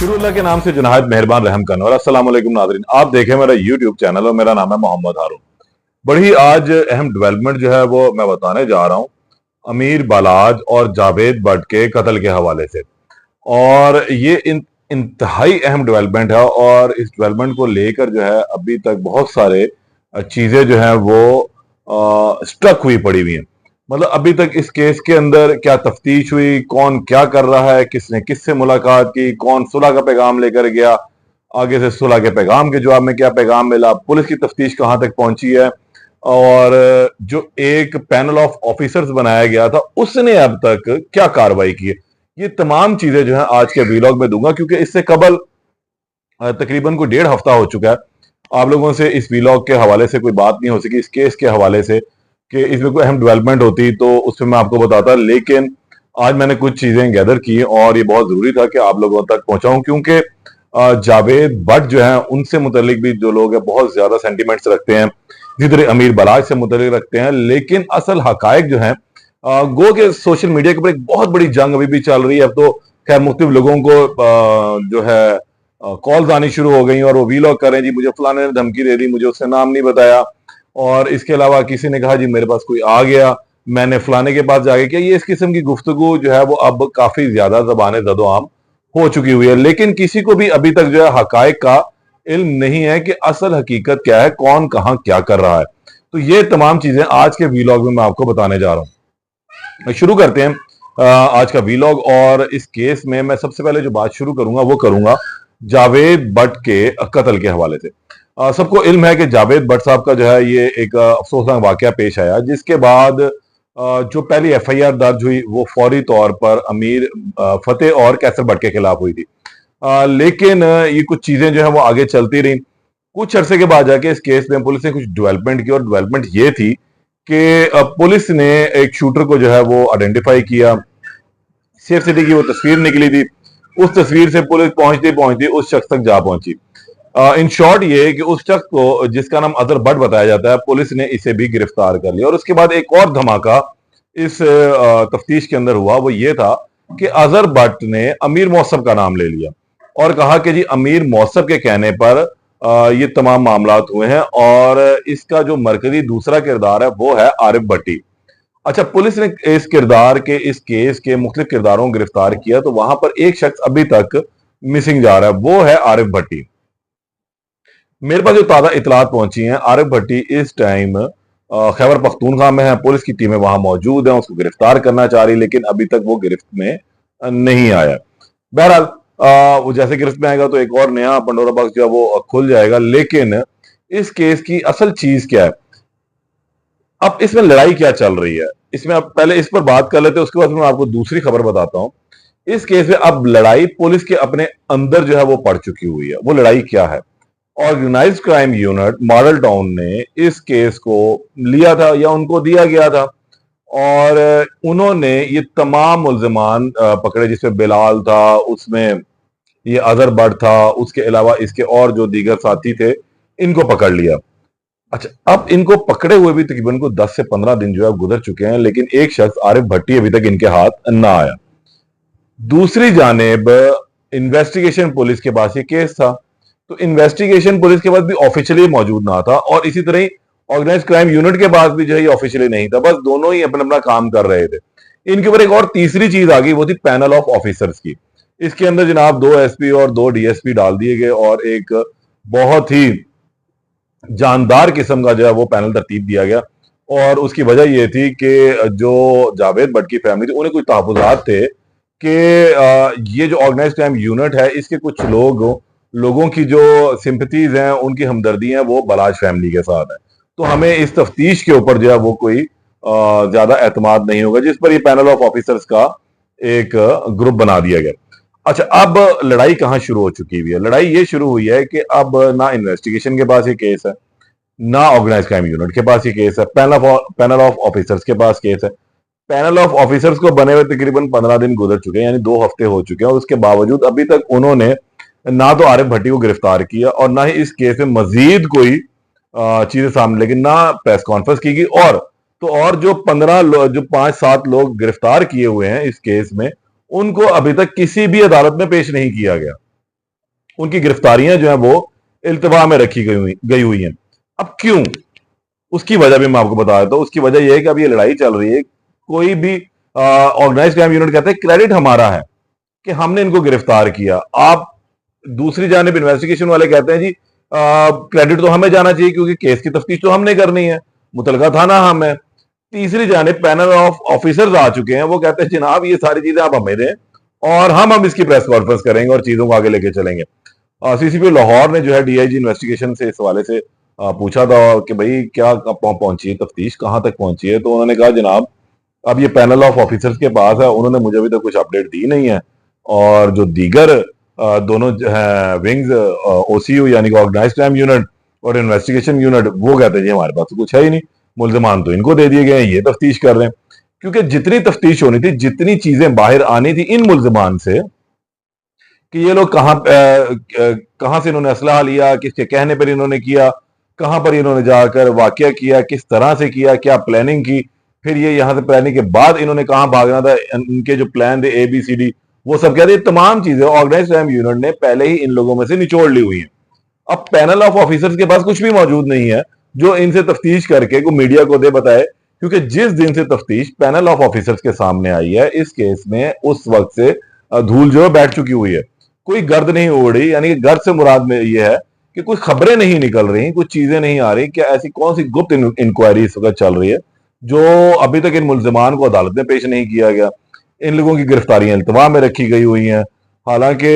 शुरुल्लाह के नाम से जनाब मेहरबान रहम करने वाला। अस्सलाम वालेकुम नाज़रीन, आप देखें मेरा यूट्यूब चैनल और मेरा नाम है मोहम्मद हारून। बड़ी आज अहम डेवलपमेंट जो है वो मैं बताने जा रहा हूँ अमीर बालाज और जावेद भट्ट के कत्ल के हवाले से। और ये इंतहाई अहम डेवलपमेंट है और इस डेवलपमेंट को लेकर जो है अभी तक बहुत सारे चीजें जो है वो स्टक हुई पड़ी हुई हैं। मतलब अभी तक इस केस के अंदर क्या तफ्तीश हुई, कौन क्या कर रहा है, किसने किससे मुलाकात की, कौन सुलह का पैगाम लेकर गया, आगे से सुलह के पैगाम के जवाब में क्या पैगाम मिला, पुलिस की तफ्तीश कहां तक पहुंची है, और जो एक पैनल ऑफ ऑफिसर्स बनाया गया था उसने अब तक क्या कार्रवाई की है। ये तमाम चीजें जो है आज के वीलॉग में दूंगा, क्योंकि इससे कबल तकरीबन कोई 1.5 हफ्ता हो चुका है आप लोगों से इस वीलॉग के हवाले से कोई बात नहीं हो सकी, इस केस के हवाले से कि इसमें कोई अहम डेवलपमेंट होती तो उसमें मैं आपको बताता। लेकिन आज मैंने कुछ चीजें गैदर की और ये बहुत जरूरी था कि आप लोगों तक पहुंचाऊं, क्योंकि जावेद भट्ट जो है उनसे मुतलिक भी जो लोग हैं बहुत ज्यादा सेंटिमेंट्स रखते हैं, इसी तरह अमीर बलाज से मुतलिक रखते हैं। लेकिन असल हकायक जो है गो के सोशल मीडिया के ऊपर एक बहुत बड़ी जंग अभी भी चल रही है। अब तो खैर मुख्तलिफ लोगों को जो है कॉल्स आनी शुरू हो गई और वो वीलॉग कर रहे हैं, जी मुझे फलाने ने धमकी दे दी, मुझे उसने नाम नहीं बताया, और इसके अलावा किसी ने कहा जी मेरे पास कोई आ गया, मैंने फलाने के पास जाके किया। ये इस किस्म की गुफ्तगू जो है वो अब काफी ज्यादा ज़बान ज़दोआम हो चुकी हुई है। लेकिन किसी को भी अभी तक जो है हकायक का इल्म नहीं है कि असल हकीकत क्या है, कौन कहां क्या कर रहा है। तो ये तमाम चीजें आज के वीलॉग में मैं आपको बताने जा रहा हूं। शुरू करते हैं आज का वीलॉग। और इस केस में मैं सबसे पहले जो बात शुरू करूंगा वो करूंगा जावेद भट्ट के कत्ल के हवाले से। सबको इल्म है कि जावेद भट्ट साहब का जो है ये एक अफसोसनाक वाकया पेश आया, जिसके बाद जो पहली एफआईआर दर्ज हुई वो फौरी तौर पर अमीर फतेह और कैसर भट्ट के खिलाफ हुई थी। लेकिन ये कुछ चीजें जो है वो आगे चलती रही। कुछ अरसे के बाद जाके इस केस में पुलिस ने कुछ डेवलपमेंट की, और डेवलपमेंट ये थी कि पुलिस ने एक शूटर को जो है वो आइडेंटिफाई किया। सेफ सिटी की वो तस्वीर निकली थी, उस तस्वीर से पुलिस पहुंचती पहुंचती उस शख्स तक जा पहुंची। इन शॉर्ट ये कि उस शख्स को, जिसका नाम अजहर भट्ट बताया जाता है, पुलिस ने इसे भी गिरफ्तार कर लिया। और उसके बाद एक और धमाका इस तफ्तीश के अंदर हुआ, वो ये था कि अजहर भट्ट ने अमीर मौसम का नाम ले लिया और कहा कि जी अमीर मौसम के कहने पर ये तमाम मामला हुए हैं, और इसका जो मरकजी दूसरा किरदार है वो है आरिफ भट्टी। अच्छा, पुलिस ने इस किरदार के, इस केस के मुख्तलिफ किरदारों को गिरफ्तार किया, तो वहां पर एक शख्स अभी तक मिसिंग जा रहा है, वो है आरिफ भट्टी। मेरे पास जो ताजा इतलात पहुंची हैं, आरिफ भट्टी इस टाइम खैबर पख्तूनख्वा में है, पुलिस की टीमें वहां मौजूद हैं, उसको गिरफ्तार करना चाह रही, लेकिन अभी तक वो गिरफ्त में नहीं आया। बहरहाल वो जैसे गिरफ्त में आएगा तो एक और नया पंडोरा बॉक्स जो है वो खुल जाएगा। लेकिन इस केस की असल चीज क्या है, अब इसमें लड़ाई क्या चल रही है, इसमें अब पहले इस पर बात कर लेते हैं, उसके बाद मैं आपको दूसरी खबर बताता हूं। इस केस में अब लड़ाई पुलिस के अपने अंदर जो है वो पड़ चुकी हुई है। वो लड़ाई क्या है, organised crime unit model town ने इस केस को लिया था या उनको दिया गया था, और उन्होंने ये तमाम मुल्जिमान पकड़े, जिसमें बिलाल था, उसमें ये अजहर भट्ट था, उसके अलावा इसके और जो दीगर साथी थे, इनको पकड़ लिया। अच्छा, अब इनको पकड़े हुए भी तकरीबन को 10 से 15 दिन जो है गुजर चुके हैं, लेकिन एक शख्स आरिफ भट्टी अभी तक इनके हाथ ना आया। दूसरी जानेब इन्वेस्टिगेशन पुलिस के पास ये केस था, तो इन्वेस्टिगेशन पुलिस के पास भी ऑफिशियली मौजूद ना था, और इसी तरह ही ऑर्गेनाइज क्राइम यूनिट के पास भी जो है ऑफिशियली नहीं था। बस दोनों ही अपना अपना काम कर रहे थे। इनके ऊपर एक और तीसरी चीज आ गई, वो थी पैनल ऑफ ऑफिसर्स की। इसके अंदर जनाब 2 एसपी और 2 डीएसपी डाल दिए गए, और एक बहुत ही जानदार किस्म का जो है वो पैनल तरतीब दिया गया। और उसकी वजह यह थी कि जो जावेद भट्ट की फैमिली थी, उन्हें कुछ तहफुजात थे कि ये जो ऑर्गेनाइज क्राइम यूनिट है, इसके कुछ लोगों की जो सिंपथीज हैं, उनकी हमदर्दी हैं, वो बलाज फैमिली के साथ है। तो हमें इस तफ्तीश के ऊपर जो है वो कोई ज्यादा एतमाद नहीं होगा, जिस पर ये पैनल ऑफ ऑफिसर्स का एक ग्रुप बना दिया गया। अच्छा, अब लड़ाई कहां शुरू हो चुकी हुई है? लड़ाई ये शुरू हुई है कि अब ना इन्वेस्टिगेशन के पास ये केस है, ना ऑर्गेनाइज क्राइम यूनिट के पास ये केस है, पैनल ऑफ ऑफिसर्स के पास केस है। पैनल ऑफ ऑफिसर्स को बने हुए तकरीबन 15 दिन गुजर चुके हैं, यानी 2 हफ्ते हो चुके हैं, और उसके बावजूद अभी तक उन्होंने ना तो आरिफ भट्टी को गिरफ्तार किया और ना ही इस केस में मजीद कोई चीजें सामने, लेकिन ना प्रेस कॉन्फ्रेंस की गई। और तो और जो 5-7 लोग गिरफ्तार किए हुए हैं इस केस में, उनको अभी तक किसी भी अदालत में पेश नहीं किया गया। उनकी गिरफ्तारियां जो है वो इल्तवा में रखी गई हुई हैं। अब क्यों, उसकी वजह भी मैं आपको बता देता हूं। उसकी वजह यह है कि अब ये लड़ाई चल रही है, कोई भी ऑर्गेनाइज क्राइम यूनिट कहते हैं क्रेडिट हमारा है कि हमने इनको गिरफ्तार किया। आप दूसरी जानिब इन्वेस्टिगेशन वाले कहते हैं जी क्रेडिट तो हमें जाना चाहिए क्योंकि केस की तफ्तीश तो हमने करनी है, मुतलका थाना हम है। तीसरी जानिब पैनल ऑफ ऑफिसर्स आ चुके हैं, वो कहते हैं जनाब ये सारी चीजें आप हमें दें और हम इसकी प्रेस कॉन्फ्रेंस करेंगे और चीजों को आगे लेके चलेंगे। सीसीपी लाहौर ने जो है डीआईजी इन्वेस्टिगेशन से इस हवाले से पूछा था कि भाई क्या पहुंची है तफ्तीश, कहां तक पहुंची है, तो उन्होंने कहा जनाब अब ये पैनल ऑफ ऑफिसर्स के पास है, उन्होंने मुझे अभी तक कुछ अपडेट दी नहीं है। और जो दीगर दोनों विंग्स ओसीयू यानी कि ऑर्गेनाइज क्राइम यूनिट और इन्वेस्टिगेशन यूनिट, वो कहते हैं जी हमारे पास तो कुछ है ही नहीं, मुल्जिमान तो इनको दे दिए गए हैं, ये तफ्तीश कर रहे हैं। क्योंकि जितनी तफ्तीश होनी थी, जितनी चीजें बाहर आनी थी इन मुल्जिमान से कि ये लोग कहां से इन्होंने असलहा लिया, किसके कहने पर इन्होंने किया, कहां पर इन्होंने जाकर वाकया किया, किस तरह से किया, क्या प्लानिंग की, फिर ये यहां से प्लानिंग के बाद इन्होंने कहां भागना था, इनके जो प्लान थे ABCD, वो सब कहते हैं। तमाम चीजें ऑर्गेनाइज क्राइम यूनिट ने पहले ही इन लोगों में से निचोड़ ली हुई है। अब पैनल ऑफ ऑफिसर्स के पास कुछ भी मौजूद नहीं है जो इनसे तफ्तीश करके को मीडिया को दे बताए, क्योंकि जिस दिन से तफ्तीश पैनल ऑफ ऑफिसर्स के सामने आई है इस केस में उस वक्त से धूल जो है बैठ चुकी हुई है, कोई गर्द नहीं उड़ रही। यानी कि गर्द से मुराद में यह है कि कुछ खबरें नहीं निकल रही, कुछ चीजें नहीं आ रही, क्या ऐसी कौन सी गुप्त इंक्वायरी इस वक्त चल रही है जो अभी तक इन मुल्जिमान को अदालत में पेश नहीं किया गया। इन लोगों की गिरफ्तारियां इल्तवा में रखी गई हुई हैं। हालांकि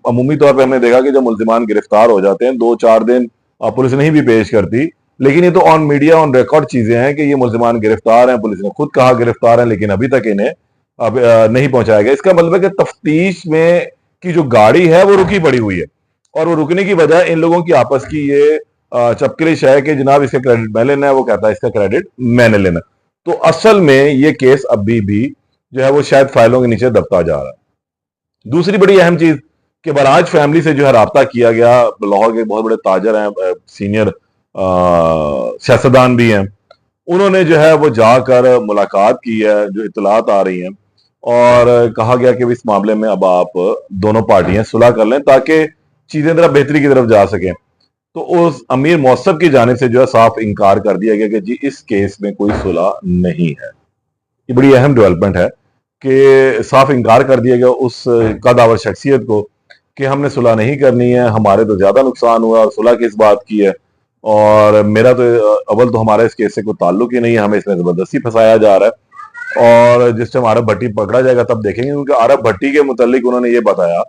अमूमी तौर पर हमने देखा कि जब मुल्जिमान गिरफ्तार हो जाते हैं 2-4 दिन पुलिस नहीं भी पेश करती, लेकिन ये तो ऑन मीडिया ऑन रिकॉर्ड चीजें हैं कि ये मुल्जिमान गिरफ्तार हैं, पुलिस ने खुद कहा गिरफ्तार हैं, लेकिन अभी तक इन्हें अब नहीं पहुंचाया गया। इसका मतलब है कि तफ्तीश में की जो गाड़ी है वो रुकी पड़ी हुई है, और वो रुकने की वजह इन लोगों की आपस की ये चपकलिश है कि जनाब इसका क्रेडिट मैं लेना है, वो कहता है इसका क्रेडिट मैंने लेना। तो असल में ये केस अभी भी जो है वो शायद फाइलों के नीचे दबता जा रहा है। दूसरी बड़ी अहम चीज कि बराज फैमिली से जो है राब्ता किया गया, लाहौर के बहुत बड़े ताजर हैं, सीनियर सियासतदान भी हैं, उन्होंने जो है वो जाकर मुलाकात की है, जो इतलात आ रही हैं, और कहा गया कि इस मामले में अब आप दोनों पार्टियां सुलह कर लें ताकि चीजें जरा बेहतरी की तरफ जा सकें। तो उस अमीर मौसम की जानिब से जो है साफ इनकार कर दिया गया कि जी इस केस में कोई सुलह नहीं है। ये बड़ी अहम डेवलपमेंट है कि साफ इनकार कर दिया गया उस कदावर शख्सियत को कि हमने सुलह नहीं करनी है, हमारे तो ज्यादा नुकसान हुआ, सुलह किस बात की है, और मेरा तो अव्वल तो हमारा इस केस से कोई ताल्लुक ही नहीं है, हमें इसमें जबरदस्ती फंसाया जा रहा है। और जिस टाइम आरब भट्टी पकड़ा जाएगा तब देखेंगे, क्योंकि आरब भट्टी के मुतालिक उन्होंने ये बताया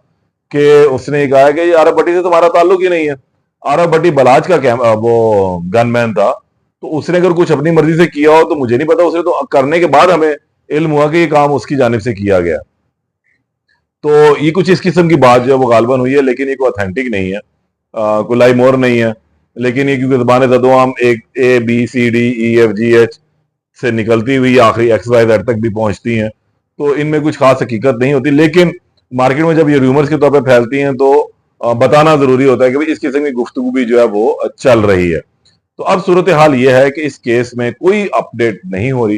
कि उसने ये कहा कि ये आरब भट्टी से तुम्हारा ताल्लुक ही नहीं है, आरब भट्टी बलाज का वो गनमैन था, तो उसने अगर कुछ अपनी मर्जी से किया हो तो मुझे नहीं पता, उसने तो करने के बाद हमें इल्म हुआ कि ये काम उसकी जानिब से किया गया। तो ये कुछ इस किस्म की बात जो है वो गालबन हुई है, लेकिन ये कोई ऑथेंटिक नहीं है, कोई लाई मोर नहीं है। लेकिन ये क्योंकि ज़बान ज़दोआम एक ABCDEFGH से निकलती हुई आखिरी XYZ तक भी पहुंचती हैं, तो इनमें कुछ खास हकीकत नहीं होती। लेकिन मार्केट में जब ये रूमर्स के तौर पर फैलती हैं तो बताना जरूरी होता है कि भाई इस किस्म की गुफ्तगू भी जो है वो चल रही है। तो अब सूरत हाल ये है कि इस केस में कोई अपडेट नहीं हो रही।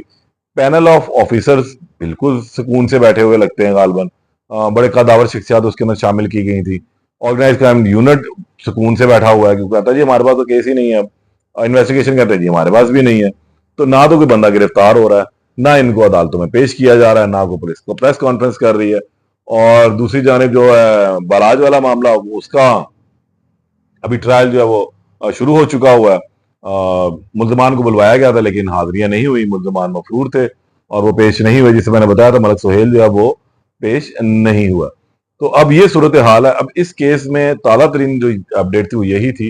पैनल ऑफ ऑफिसर्स बिल्कुल सुकून से बैठे हुए लगते हैं गालबन, बड़े कदावर शख्सियात उसके अंदर शामिल की गई थी। ऑर्गेनाइज क्राइम यूनिट सुकून से बैठा हुआ है क्योंकि कहता है जी हमारे पास तो केस ही नहीं है, इन्वेस्टिगेशन कहते हैं जी हमारे पास भी नहीं है। तो ना तो कोई बंदा गिरफ्तार हो रहा है, ना इनको अदालतों में पेश किया जा रहा है, ना को पुलिस को प्रेस कॉन्फ्रेंस कर रही है। और दूसरी जानिब जो है बराज वाला मामला, उसका अभी ट्रायल जो है वो शुरू हो चुका हुआ है। मुल्जिमान को बुलवाया गया था लेकिन हाजिरियां नहीं हुई, मुल्जिमान मफरूर थे और वो पेश नहीं हुए। जिसे मैंने बताया था मलक सुहेल जो है वो पेश नहीं हुआ। तो अब ये सूरत हाल है। अब इस केस में ताज़ा तरीन जो अपडेट थी वो यही थी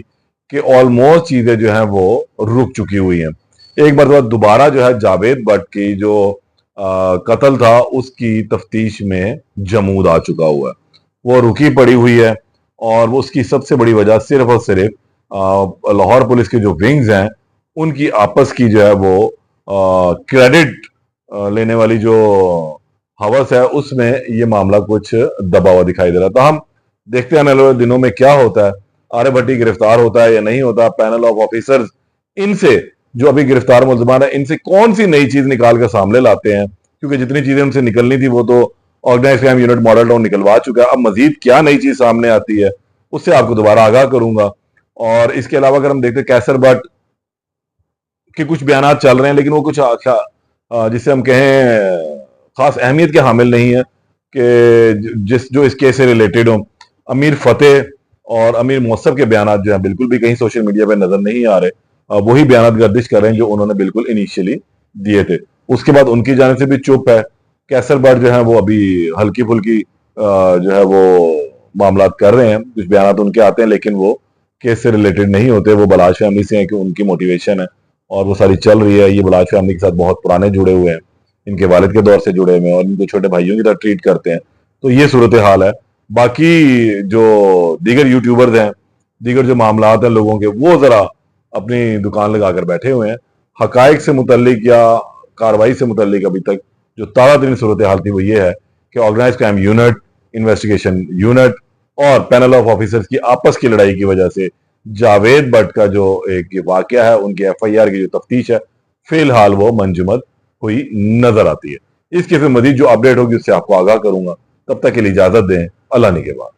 कि ऑलमोस्ट चीजें जो है वो रुक चुकी हुई हैं। एक बार दोबारा जो है जावेद भट्ट की जो कत्ल था उसकी तफ्तीश में जमूद आ चुका हुआ है, वो रुकी पड़ी हुई है। और वो उसकी सबसे बड़ी वजह सिर्फ और सिर्फ लाहौर पुलिस के जो विंग्स हैं उनकी आपस की जो है वो क्रेडिट लेने वाली जो हवस है, उसमें ये मामला कुछ दबा हुआ दिखाई दे रहा था। हम देखते हैं आने वाले दिनों में क्या होता है, आर्य भट्टी गिरफ्तार होता है या नहीं होता, पैनल ऑफ ऑफिसर्स इनसे जो अभी गिरफ्तार मुल्जिमान है इनसे कौन सी नई चीज निकाल कर सामने लाते हैं, क्योंकि जितनी चीजें उनसे निकलनी थी वो तो organise crime unit model Town निकलवा चुका है। अब मजीद क्या नई चीज सामने आती है उससे आपको दोबारा आगाह करूंगा। और इसके अलावा अगर हम देखते हैं कैसर बट के कुछ बयान चल रहे हैं, लेकिन वो कुछ जिसे हम कहें खास अहमियत के हामिल नहीं है कि जिस जो इस केस से रिलेटेड हो। अमीर फतेह और अमीर मौसफ के बयान जो है बिल्कुल भी कहीं सोशल मीडिया पे नजर नहीं आ रहे। वही बयान गर्दिश कर रहे हैं जो उन्होंने बिल्कुल इनिशियली दिए थे। उसके बाद उनकी जाने से भी चुप है। कैसर बट जो है वो अभी हल्की फुल्की जो है वो मामला कर रहे हैं, कुछ बयान उनके आते हैं, लेकिन वो केस से रिलेटेड नहीं होते। वो बलाज फैमिली से हैं कि उनकी मोटिवेशन है और वो सारी चल रही है। ये बलाज फैमिली के साथ बहुत पुराने जुड़े हुए हैं, इनके वालिद के दौर से जुड़े हुए हैं और इनको छोटे भाइयों की तरह ट्रीट करते हैं। तो ये सूरत हाल है। बाकी जो दीगर यूट्यूबर्स हैं, दीगर जो मामलात हैं लोगों के, वो जरा अपनी दुकान लगाकर बैठे हुए हैं। हकायक से मुतल्लिक या कार्रवाई से मुतल्लिक अभी तक जो ताज़ा तरीन सूरत हाल थी वो ये है कि organise crime unit, investigation unit और पैनल ऑफ ऑफिसर्स की आपस की लड़ाई की वजह से जावेद भट्ट का जो एक वाकया है, उनकी एफआईआर की जो तफ्तीश है, फिलहाल वो मंजमद हुई नजर आती है। इसके फिर मजीद जो अपडेट होगी उससे आपको आगाह करूंगा। तब तक के लिए इजाजत दें। अल्लाह ने के बाद।